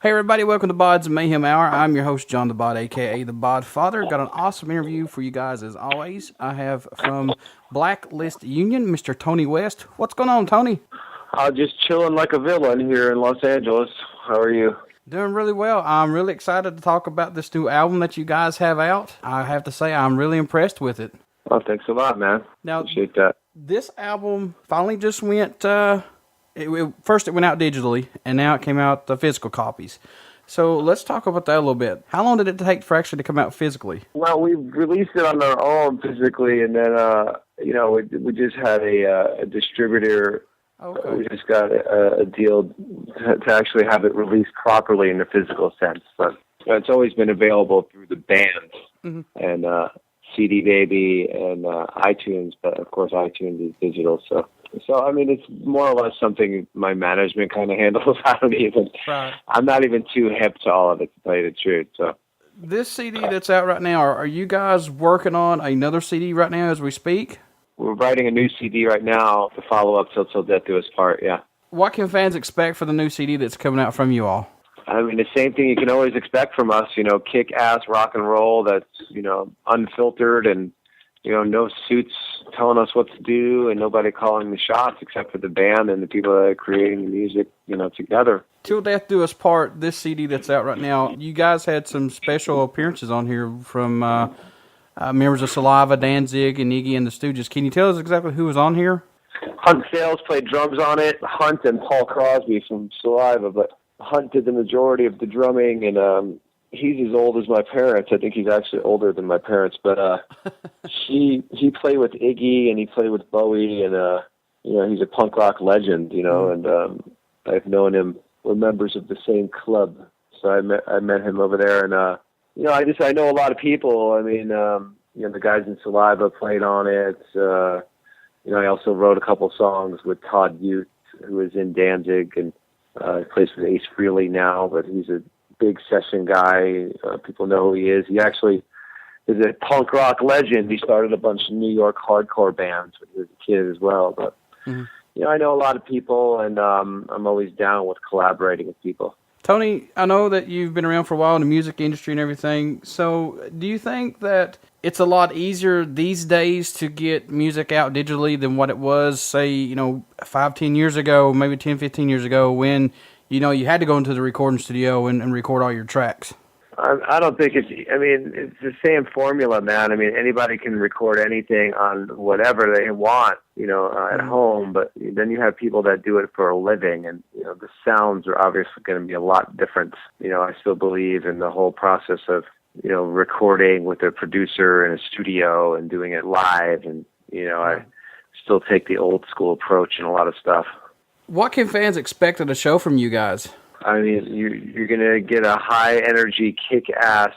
Hey everybody, welcome to BODS Mayhem Hour. I'm your host, John the Bod, aka the Bod Father. Got an awesome interview for you guys as always. I have from Blacklist Union, Mr. Tony West. What's going on, Tony? Just chilling like a villain here in Los Angeles. How are you? Doing really well. I'm really excited to talk about this new album that you guys have out. I have to say I'm really impressed with it. Oh, thanks a lot, man. Now, appreciate that. This album finally just went, first it went out digitally, and now it came out the physical copies. So let's talk about that a little bit. How long did it take for actually to come out physically? Well, we released it on our own physically, and then, we just had a distributor. Okay. We just got a deal to actually have it released properly in the physical sense. But it's always been available through the bands and CD Baby and iTunes, but of course iTunes is digital. So I mean, it's more or less something my management kind of handles. I'm not even too hip to all of it, to tell you the truth. So this CD that's out right now, are you guys working on another CD right now as we speak? We're writing a new CD right now to follow up Til Death Do Us part, yeah. What can fans expect for the new CD that's coming out from you all? I mean, the same thing you can always expect from us, kick-ass rock and roll that's, unfiltered and, no suits telling us what to do and nobody calling the shots except for the band and the people that are creating the music, together. Til Death Do Us part, this CD that's out right now, you guys had some special appearances on here from members of Saliva, Danzig, and Iggy and the Stooges. Can you tell us exactly who was on here? Hunt Sales played drums on it. Hunt and Paul Crosby from Saliva, but Hunt did the majority of the drumming, and he's as old as my parents. I think he's actually older than my parents, but he played with Iggy and he played with Bowie, and he's a punk rock legend, and I've known him. We're members of the same club, so I met him over there, and I know a lot of people. I mean, the guys in Saliva played on it. I also wrote a couple songs with Todd Youth, who was in Danzig, and he plays with Ace Frehley now, but he's a big session guy. People know who he is. He actually is a punk rock legend. He started a bunch of New York hardcore bands when he was a kid as well. But, I know a lot of people, and I'm always down with collaborating with people. Tony, I know that you've been around for a while in the music industry and everything. So do you think that it's a lot easier these days to get music out digitally than what it was, say, 5-10 years ago, maybe 10-15 years ago when, you had to go into the recording studio and record all your tracks? I don't think it's the same formula, man. I mean, anybody can record anything on whatever they want, at home, but then you have people that do it for a living, and, the sounds are obviously going to be a lot different. I still believe in the whole process of, recording with a producer in a studio and doing it live, and, I still take the old school approach in a lot of stuff. What can fans expect at a show from you guys? I mean, you're going to get a high-energy, kick-ass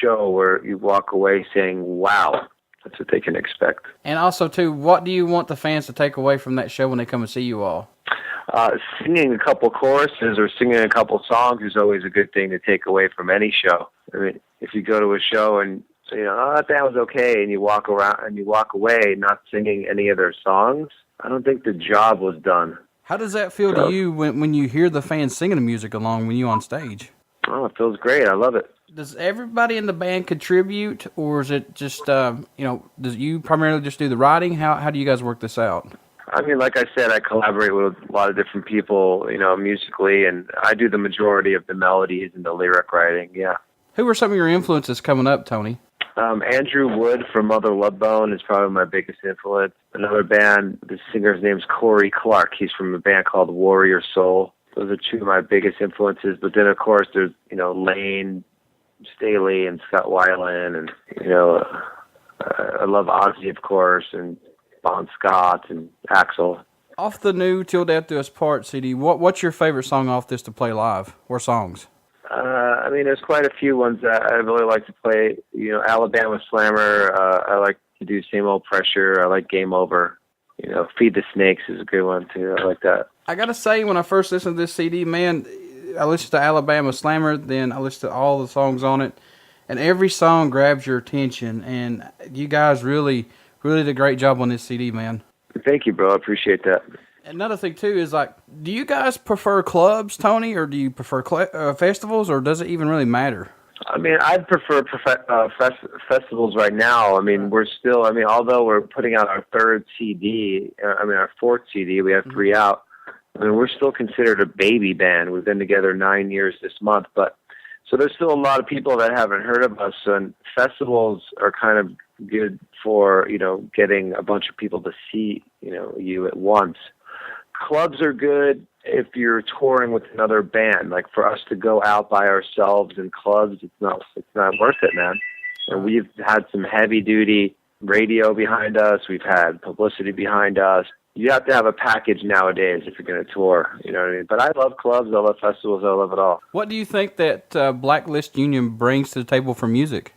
show where you walk away saying, wow, that's what they can expect. And also, too, what do you want the fans to take away from that show when they come and see you all? Singing a couple choruses or singing a couple songs is always a good thing to take away from any show. I mean, if you go to a show and say, that was okay, and you walk around and you walk away not singing any of their songs, I don't think the job was done. How does that feel to you when you hear the fans singing the music along when you're on stage? Oh, it feels great. I love it. Does everybody in the band contribute, or is it just, does you primarily just do the writing? How do you guys work this out? I mean, like I said, I collaborate with a lot of different people, musically, and I do the majority of the melodies and the lyric writing, yeah. Who are some of your influences coming up, Tony? Andrew Wood from Mother Love Bone is probably my biggest influence. Another band, the singer's name's Corey Clark. He's from a band called Warrior Soul. Those are two of my biggest influences. But then, of course, there's, Lane Staley and Scott Weiland. And, I love Ozzy, of course, and Bon Scott and Axl. Off the new Til Death Do Us part CD, what's your favorite song off this to play live, or songs? There's quite a few ones that I really like to play. Alabama Slammer. I like to do Same Old Pressure. I like Game Over. Feed the Snakes is a good one, too. I like that. I got to say, when I first listened to this CD, man, I listened to Alabama Slammer, then I listened to all the songs on it, and every song grabs your attention, and you guys really did a great job on this CD, man. Thank you, bro. I appreciate that. Another thing too is like, do you guys prefer clubs, Tony, or do you prefer festivals, or does it even really matter? I mean, I'd prefer festivals right now. I mean, we're still, I mean, although we're putting out our third CD, our fourth CD, we have three out. I mean, we're still considered a baby band. We've been together 9 years this month, but so there's still a lot of people that haven't heard of us, and festivals are kind of good for, getting a bunch of people to see, you at once. Clubs are good if you're touring with another band. Like for us to go out by ourselves in clubs, it's not worth it, man. And we've had some heavy duty radio behind us. We've had publicity behind us. You have to have a package nowadays if you're going to tour. You know what I mean? But I love clubs. I love festivals. I love it all. What do you think that Blacklist Union brings to the table for music?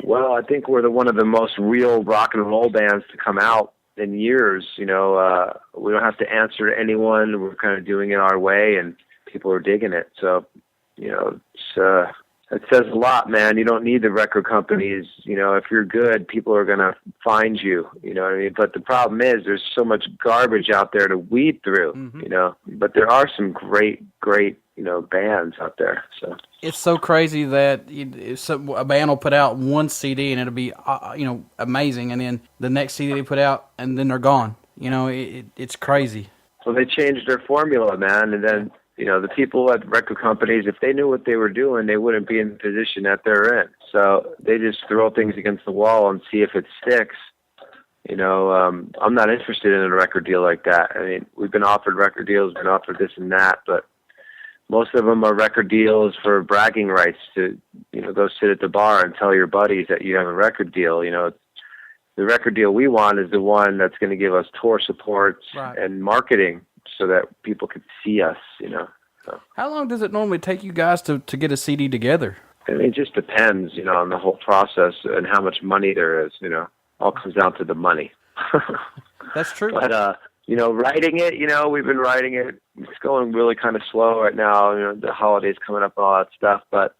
Well, I think we're one of the most real rock and roll bands to come out in years. We don't have to answer to anyone. We're kind of doing it our way, and people are digging it. So, it says a lot, man. You don't need the record companies. If you're good, people are going to find you. You know what I mean? But the problem is there's so much garbage out there to weed through, But there are some great, bands out there. So it's so crazy that a band will put out one CD and it'll be, amazing. And then the next CD they put out and then they're gone. It's crazy. So they changed their formula, man. And then, the people at record companies, if they knew what they were doing, they wouldn't be in the position that they're in. So they just throw things against the wall and see if it sticks. I'm not interested in a record deal like that. I mean, we've been offered record deals, been offered this and that, but most of them are record deals for bragging rights to, go sit at the bar and tell your buddies that you have a record deal. The record deal we want is the one that's going to give us tour support and marketing so that people could see us, So. How long does it normally take you guys to get a CD together? I mean, it just depends, on the whole process and how much money there is, all comes down to the money. That's true. But, writing it, we've been writing it. It's going really kind of slow right now, the holidays coming up and all that stuff. But,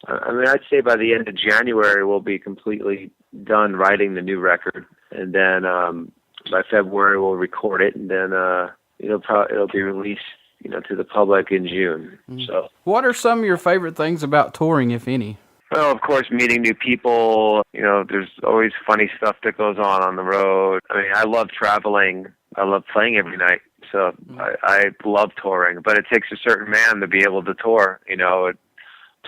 I'd say by the end of January, we'll be completely done writing the new record. And then by February, we'll record it. And then it'll be released, to the public in June. So, what are some of your favorite things about touring, if any? Well, of course, meeting new people. There's always funny stuff that goes on the road. I mean, I love traveling. I love playing every night. So I love touring. But it takes a certain man to be able to tour.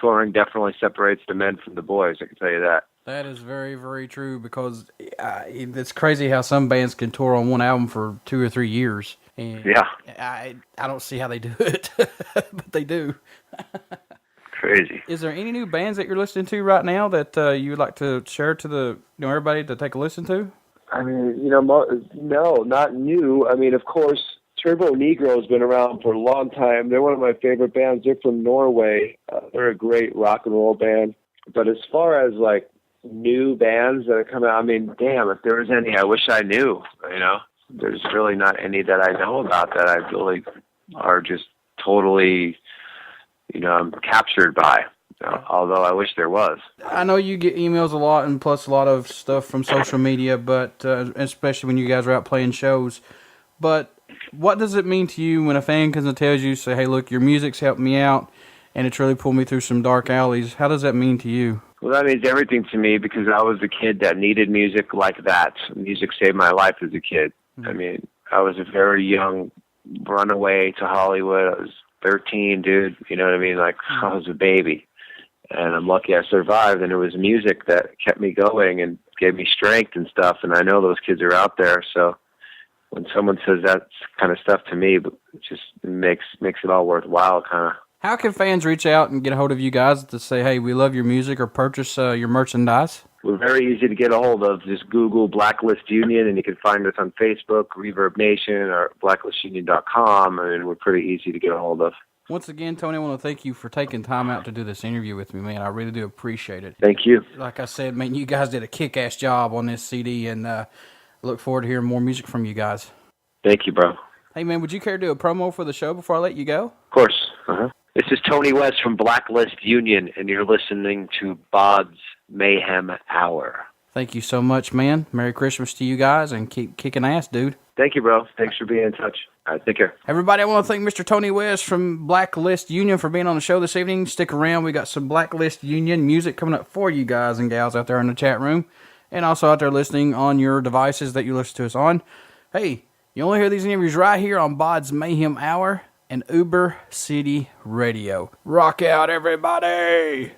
Touring definitely separates the men from the boys, I can tell you that. That is very, very true, because it's crazy how some bands can tour on one album for 2 or 3 years. And yeah. I don't see how they do it, but they do. Crazy. Is there any new bands that you're listening to right now that you would like to share to the everybody to take a listen to? I mean, no, not new. I mean, of course, Turbo Negro has been around for a long time. They're one of my favorite bands. They're from Norway. They're a great rock and roll band. But as far as like new bands that are coming out, I mean, damn, if there was any, I wish I knew. There's really not any that I know about that I really are just totally, I'm captured by. Although I wish there was. I know you get emails a lot, and plus a lot of stuff from social media, but especially when you guys are out playing shows. But what does it mean to you when a fan comes and tells you, say, hey, look, your music's helped me out, and it's really pulled me through some dark alleys? How does that mean to you? Well, that means everything to me, because I was a kid that needed music like that. Music saved my life as a kid. I mean, I was a very young runaway to Hollywood. I was 13, dude. You know what I mean? Like, I was a baby. And I'm lucky I survived, and it was music that kept me going and gave me strength and stuff. And I know those kids are out there. So when someone says that kind of stuff to me, it just makes it all worthwhile, kind of. How can fans reach out and get a hold of you guys to say, hey, we love your music, or purchase your merchandise? We're very easy to get a hold of. Just Google Blacklist Union, and you can find us on Facebook, Reverb Nation, or blacklistunion.com. I mean, we're pretty easy to get a hold of. Once again, Tony, I want to thank you for taking time out to do this interview with me, man. I really do appreciate it. Thank you. Like I said, man, you guys did a kick-ass job on this CD, and look forward to hearing more music from you guys. Thank you, bro. Hey, man, would you care to do a promo for the show before I let you go? Of course. This is Tony West from Blacklist Union, and you're listening to BODS Mayhem Hour. Thank you so much, man. Merry Christmas to you guys, and keep kicking ass, dude. Thank you, bro. Thanks for being in touch. All right, take care. Everybody, I want to thank Mr. Tony West from Blacklist Union for being on the show this evening. Stick around. We got some Blacklist Union music coming up for you guys and gals out there in the chat room, and also out there listening on your devices that you listen to us on. Hey, you only hear these interviews right here on BODS Mayhem Hour and Uber City Radio. Rock out, everybody!